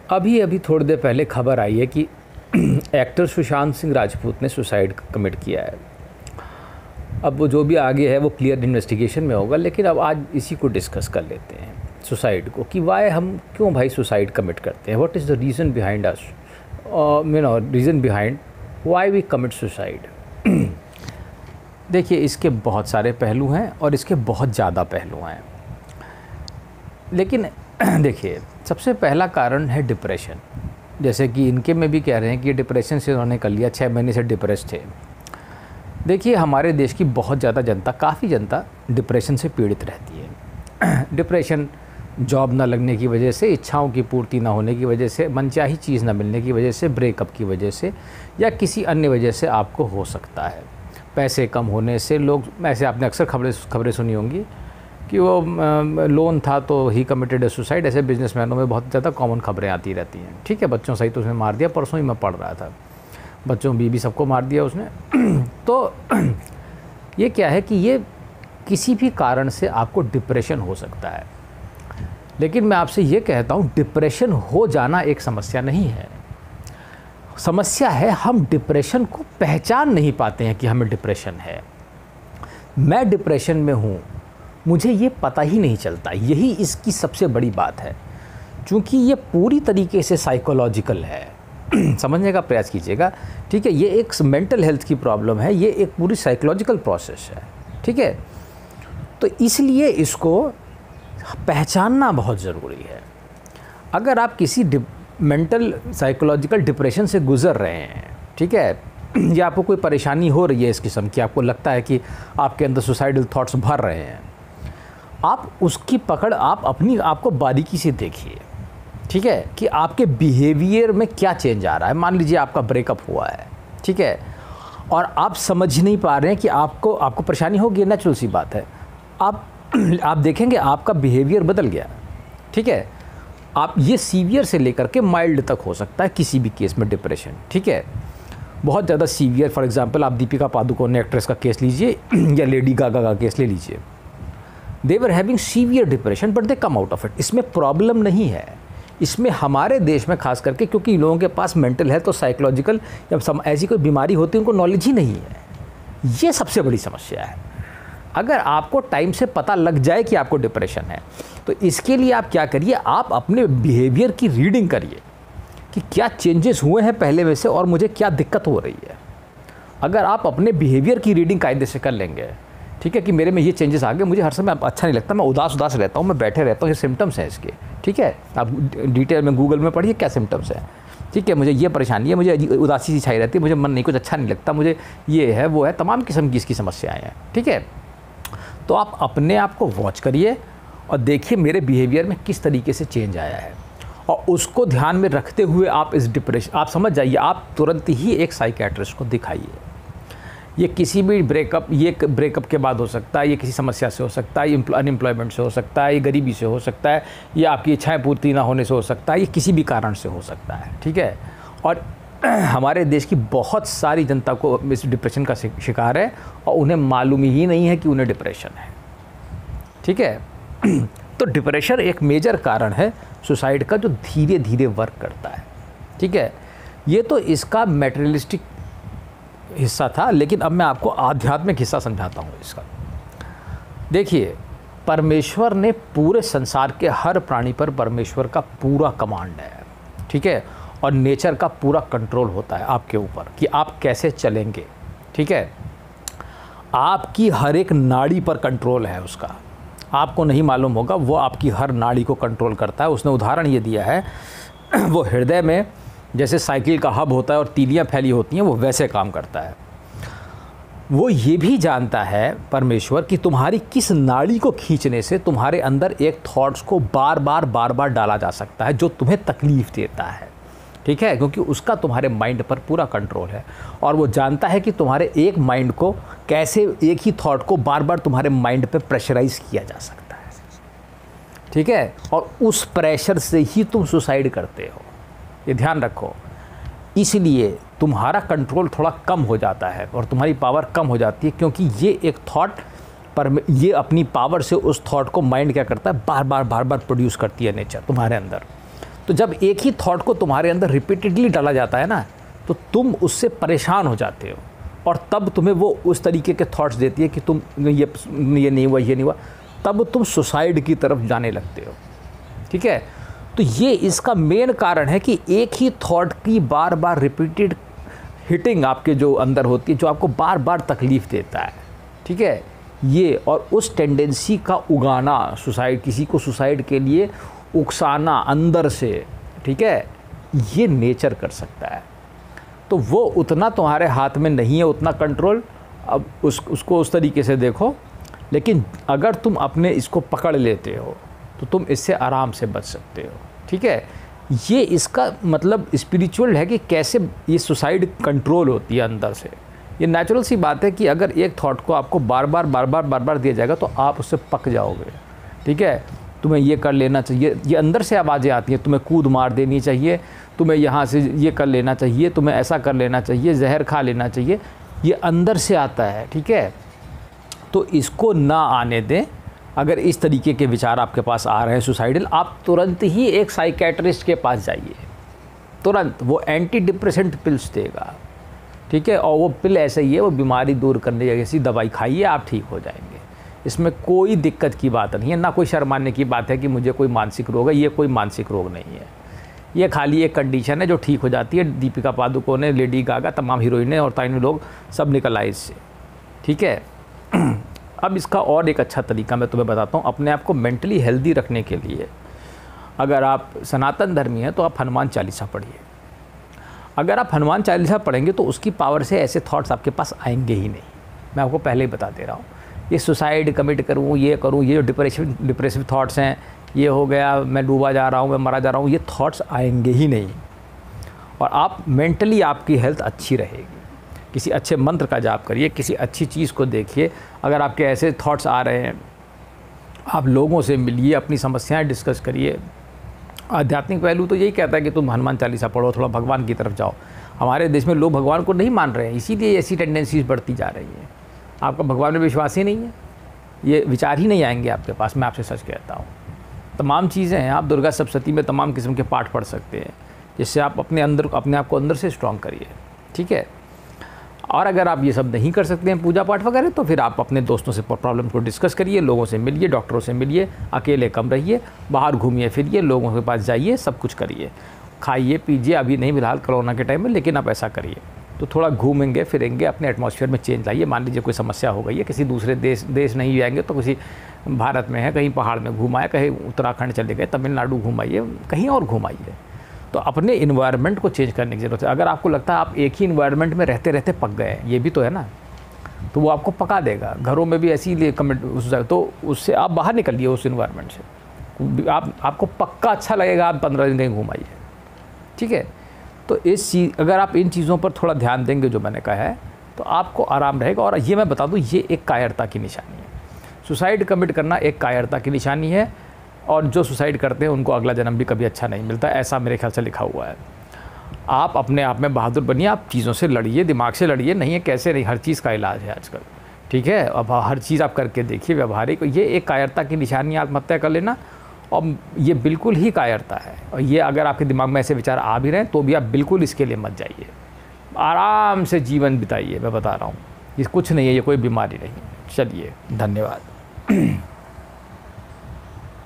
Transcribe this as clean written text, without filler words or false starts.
अभी अभी थोड़ी देर पहले खबर आई है कि एक्टर सुशांत सिंह राजपूत ने सुसाइड कमिट किया है। अब वो जो भी आगे है वो क्लियर इन्वेस्टिगेशन में होगा, लेकिन अब आज इसी को डिस्कस कर लेते हैं, सुसाइड को, कि वाई हम क्यों भाई सुसाइड कमिट करते हैं, what is the reason behind us, reason behind why we commit suicide. देखिए, इसके बहुत सारे पहलू हैं और इसके बहुत ज़्यादा पहलू हैं, लेकिन देखिए, सबसे पहला कारण है डिप्रेशन। जैसे कि इनके में भी कह रहे हैं कि डिप्रेशन से उन्होंने कर लिया, 6 महीने से डिप्रेस थे। देखिए, हमारे देश की बहुत ज़्यादा जनता, काफ़ी जनता डिप्रेशन से पीड़ित रहती है। डिप्रेशन जॉब ना लगने की वजह से, इच्छाओं की पूर्ति ना होने की वजह से, मनचाही चीज़ ना मिलने की वजह से, ब्रेकअप की वजह से, या किसी अन्य वजह से आपको हो सकता है। पैसे कम होने से लोग, ऐसे आपने अक्सर खबरें सुनी होंगी कि वो लोन था तो ही कमिटेड सुसाइड। ऐसे बिजनेसमैनों में बहुत ज़्यादा कॉमन खबरें आती रहती हैं। ठीक है, बच्चों सहित उसने मार दिया, परसों ही मैं पढ़ रहा था, बच्चों बीबी सबको मार दिया उसने। तो ये क्या है कि ये किसी भी कारण से आपको डिप्रेशन हो सकता है, लेकिन मैं आपसे ये कहता हूँ, डिप्रेशन हो जाना एक समस्या नहीं है। समस्या है हम डिप्रेशन को पहचान नहीं पाते हैं कि हमें डिप्रेशन है। मैं डिप्रेशन में हूँ, मुझे ये पता ही नहीं चलता, यही इसकी सबसे बड़ी बात है। क्योंकि ये पूरी तरीके से साइकोलॉजिकल है। समझने का प्रयास कीजिएगा, ठीक है। ये एक मेंटल हेल्थ की प्रॉब्लम है, ये एक पूरी साइकोलॉजिकल प्रोसेस है, ठीक है। तो इसलिए इसको पहचानना बहुत ज़रूरी है। अगर आप किसी मेंटल साइकोलॉजिकल डिप्रेशन से गुज़र रहे हैं, ठीक है, या आपको कोई परेशानी हो रही है इस किस्म की, आपको लगता है कि आपके अंदर सुसाइडल थॉट्स भर रहे हैं, आप उसकी पकड़ आप अपनी आपको बारीकी से देखिए, ठीक है, कि आपके बिहेवियर में क्या चेंज आ रहा है। मान लीजिए आपका ब्रेकअप हुआ है, ठीक है, और आप समझ नहीं पा रहे हैं कि आपको परेशानी होगी, नेचुरल सी बात है। आप देखेंगे आपका बिहेवियर बदल गया, ठीक है। आप ये सीवियर से लेकर के माइल्ड तक हो सकता है किसी भी केस में डिप्रेशन, ठीक है। बहुत ज़्यादा सीवियर, फॉर एग्जांपल आप दीपिका पादुकोण एक्ट्रेस का केस लीजिए या लेडी गागा का केस ले लीजिए। They were having severe depression but they come out of it. इसमें प्रॉब्लम नहीं है, इसमें हमारे देश में खास करके, क्योंकि लोगों के पास मेंटल हेल्थ और साइकोलॉजिकल या ऐसी कोई बीमारी होती है उनको नॉलेज ही नहीं है। ये सबसे बड़ी समस्या है। अगर आपको टाइम से पता लग जाए कि आपको डिप्रेशन है, तो इसके लिए आप क्या करिए, आप अपने बिहेवियर की रीडिंग करिए कि क्या चेंजेस हुए हैं पहले में से और मुझे क्या दिक्कत हो रही है। अगर आप अपने बिहेवियर की रीडिंग कायदे से कर लेंगे, ठीक है, कि मेरे में ये चेंजेस आ गए, मुझे हर समय अच्छा नहीं लगता, मैं उदास रहता हूँ, मैं बैठे रहता हूँ, ये सिम्टम्स हैं इसके, ठीक है। आप डिटेल में गूगल में पढ़िए क्या सिम्टम्स हैं, ठीक है। मुझे ये परेशानी है, मुझे उदासी सी छाई रहती है, मुझे मन नहीं, कुछ अच्छा नहीं लगता, मुझे ये है वो है, तमाम किस्म की इसकी समस्याएँ हैं, ठीक है। तो आप अपने आप को वॉच करिए और देखिए मेरे बिहेवियर में किस तरीके से चेंज आया है, और उसको ध्यान में रखते हुए आप इस डिप्रेशन, आप समझ जाइए, आप तुरंत ही एक साइकियाट्रिस्ट को दिखाइए। ये किसी भी ब्रेकअप के बाद हो सकता है, ये किसी समस्या से हो सकता है, ये अनएम्प्लॉयमेंट से हो सकता है, ये गरीबी से हो सकता है, ये आपकी इच्छाएं पूर्ति ना होने से हो सकता है, ये किसी भी कारण से हो सकता है, ठीक है। और हमारे देश की बहुत सारी जनता को इस डिप्रेशन का शिकार है और उन्हें मालूम ही नहीं है कि उन्हें डिप्रेशन है, ठीक है। तो डिप्रेशन एक मेजर कारण है सुसाइड का, जो धीरे धीरे वर्क करता है, ठीक है। ये तो इसका मैटेरियलिस्टिक हिस्सा था, लेकिन अब मैं आपको आध्यात्मिक हिस्सा समझाता हूँ इसका। देखिए, परमेश्वर ने पूरे संसार के हर प्राणी पर परमेश्वर का पूरा कमांड है, ठीक है, और नेचर का पूरा कंट्रोल होता है आपके ऊपर कि आप कैसे चलेंगे, ठीक है। आपकी हर एक नाड़ी पर कंट्रोल है उसका, आपको नहीं मालूम होगा, वो आपकी हर नाड़ी को कंट्रोल करता है। उसने उदाहरण ये दिया है, वो हृदय में जैसे साइकिल का हब होता है और तीलियां फैली होती हैं, वो वैसे काम करता है। वो ये भी जानता है परमेश्वर कि तुम्हारी किस नाड़ी को खींचने से तुम्हारे अंदर एक थॉट्स को बार बार डाला जा सकता है जो तुम्हें तकलीफ़ देता है, ठीक है, क्योंकि उसका तुम्हारे माइंड पर पूरा कंट्रोल है। और वो जानता है कि तुम्हारे एक माइंड को कैसे, एक ही थॉट को बार बार तुम्हारे माइंड पे प्रेशराइज किया जा सकता है, ठीक है। और उस प्रेशर से ही तुम सुसाइड करते हो, ये ध्यान रखो। इसलिए तुम्हारा कंट्रोल थोड़ा कम हो जाता है और तुम्हारी पावर कम हो जाती है, क्योंकि ये एक थॉट पर, ये अपनी पावर से उस थॉट को माइंड क्या करता है, बार बार प्रोड्यूस करती है नेचर तुम्हारे अंदर। तो जब एक ही थॉट को तुम्हारे अंदर रिपीटेडली डाला जाता है ना, तो तुम उससे परेशान हो जाते हो, और तब तुम्हें वो उस तरीके के थॉट्स देती है कि तुम ये नहीं हुआ, ये नहीं हुआ, तब तुम सुसाइड की तरफ जाने लगते हो। ठीक है, तो ये इसका मेन कारण है कि एक ही थॉट की बार बार रिपीटेड हिटिंग आपके जो अंदर होती है, जो आपको बार बार तकलीफ़ देता है। ठीक है, ये और उस टेंडेंसी का उगाना, सुसाइड, किसी को सुसाइड के लिए उकसाना अंदर से, ठीक है, ये नेचर कर सकता है। तो वो उतना तुम्हारे हाथ में नहीं है, उतना कंट्रोल। अब उसको उस तरीके से देखो, लेकिन अगर तुम अपने इसको पकड़ लेते हो तो तुम इससे आराम से बच सकते हो। ठीक है, ये इसका मतलब स्पिरिचुअल है कि कैसे ये सुसाइड कंट्रोल होती है अंदर से। ये नेचुरल सी बात है कि अगर एक थॉट को आपको बार बार दिया जाएगा तो आप उससे पक जाओगे। ठीक है, तुम्हें ये कर लेना चाहिए, ये अंदर से आवाज़ें आती हैं, तुम्हें कूद मार देनी चाहिए, तुम्हें यहाँ से ये कर लेना चाहिए, तुम्हें ऐसा कर लेना चाहिए, जहर खा लेना चाहिए, ये अंदर से आता है। ठीक है, तो इसको ना आने दें। अगर इस तरीके के विचार आपके पास आ रहे हैं सुसाइडल, आप तुरंत ही एक साइकेट्रिस्ट के पास जाइए, तुरंत। वो एंटी डिप्रेसेंट पिल्स देगा। ठीक है, और वो पिल ऐसे ही है, वो बीमारी दूर करने जैसी दवाई खाइए, आप ठीक हो जाएंगे। इसमें कोई दिक्कत की बात नहीं है, ना कोई शर्माने की बात है कि मुझे कोई मानसिक रोग है। ये कोई मानसिक रोग नहीं है, ये खाली एक कंडीशन है जो ठीक हो जाती है। दीपिका पादुकोण, लेडी गागा, तमाम हीरोइनें और ताइने लोग सब निकल आए इससे। ठीक है, अब इसका और एक अच्छा तरीका मैं तुम्हें बताता हूँ अपने आप को मेंटली हेल्दी रखने के लिए। अगर आप सनातन धर्मी हैं तो आप हनुमान चालीसा पढ़िए। अगर आप हनुमान चालीसा पढ़ेंगे तो उसकी पावर से ऐसे थॉट्स आपके पास आएंगे ही नहीं। मैं आपको पहले ही बता दे रहा हूँ, ये सुसाइड कमिट करूँ, ये करूँ, ये जो डिप्रेसिव थॉट्स हैं, ये हो गया, मैं डूबा जा रहा हूँ, मैं मरा जा रहा हूँ, ये थॉट्स आएंगे ही नहीं। और आप मेंटली, आपकी हेल्थ अच्छी रहेगी। किसी अच्छे मंत्र का जाप करिए, किसी अच्छी चीज़ को देखिए। अगर आपके ऐसे थॉट्स आ रहे हैं, आप लोगों से मिलिए, अपनी समस्याएं डिस्कस करिए। आध्यात्मिक पहलू तो यही कहता है कि तुम हनुमान चालीसा पढ़ो, थोड़ा भगवान की तरफ जाओ। हमारे देश में लोग भगवान को नहीं मान रहे हैं, इसीलिए ऐसी टेंडेंसीज बढ़ती जा रही हैं। आपका भगवान में विश्वास ही नहीं है, ये विचार ही नहीं आएंगे आपके पास, मैं आपसे सच कहता हूँ। तमाम चीज़ें हैं, आप दुर्गा सप्तशती में तमाम किस्म के पाठ पढ़ सकते हैं, जिससे आप अपने आप को अंदर से स्ट्रॉन्ग करिए। ठीक है, और अगर आप ये सब नहीं कर सकते हैं पूजा पाठ वगैरह, तो फिर आप अपने दोस्तों से प्रॉब्लम को डिस्कस करिए, लोगों से मिलिए, डॉक्टरों से मिलिए, अकेले कम रहिए, बाहर घूमिए फिरिए, लोगों के पास जाइए, सब कुछ करिए, खाइए पीजिए। अभी नहीं फिलहाल कोरोना के टाइम में, लेकिन आप ऐसा करिए तो थोड़ा घूमेंगे फिरेंगे, अपने एटमॉस्फेयर में चेंज लाइए। मान लीजिए कोई समस्या हो गई है, किसी दूसरे देश नहीं जाएंगे तो किसी भारत में है, कहीं पहाड़ में घुमाए, कहीं उत्तराखंड चले गए, तमिलनाडु घुमाइए, कहीं और घुमाइए। तो अपने इन्वायरमेंट को चेंज करने की ज़रूरत है। अगर आपको लगता है आप एक ही इन्वायरमेंट में रहते रहते पक गए हैं, ये भी तो है ना, तो वो आपको पका देगा। घरों में भी ऐसी लिए कमेंट, तो उससे आप बाहर निकलिए, उस इन्वायरमेंट से। आपको पक्का अच्छा लगेगा, आप 15 दिन कहीं घुमाइए। ठीक है, तो अगर आप इन चीज़ों पर थोड़ा ध्यान देंगे जो मैंने कहा है, तो आपको आराम रहेगा। और ये मैं बता दूँ, ये एक कायरता की निशानी है। सुसाइड कमिट करना एक कायरता की निशानी है, और जो सुसाइड करते हैं उनको अगला जन्म भी कभी अच्छा नहीं मिलता, ऐसा मेरे ख्याल से लिखा हुआ है। आप अपने आप में बहादुर बनिए, आप चीज़ों से लड़िए, दिमाग से लड़िए। नहीं है कैसे नहीं, हर चीज़ का इलाज है आजकल। ठीक है, अब हर चीज़ आप करके देखिए व्यवहारिक। ये एक कायरता की निशानी, आत्महत्या कर लेना, और ये बिल्कुल ही कायरता है। और ये अगर आपके दिमाग में ऐसे विचार आ भी रहे हैं तो भी आप बिल्कुल इसके लिए मत जाइए, आराम से जीवन बिताइए। मैं बता रहा हूँ, ये कुछ नहीं है, ये कोई बीमारी नहीं है। चलिए, धन्यवाद।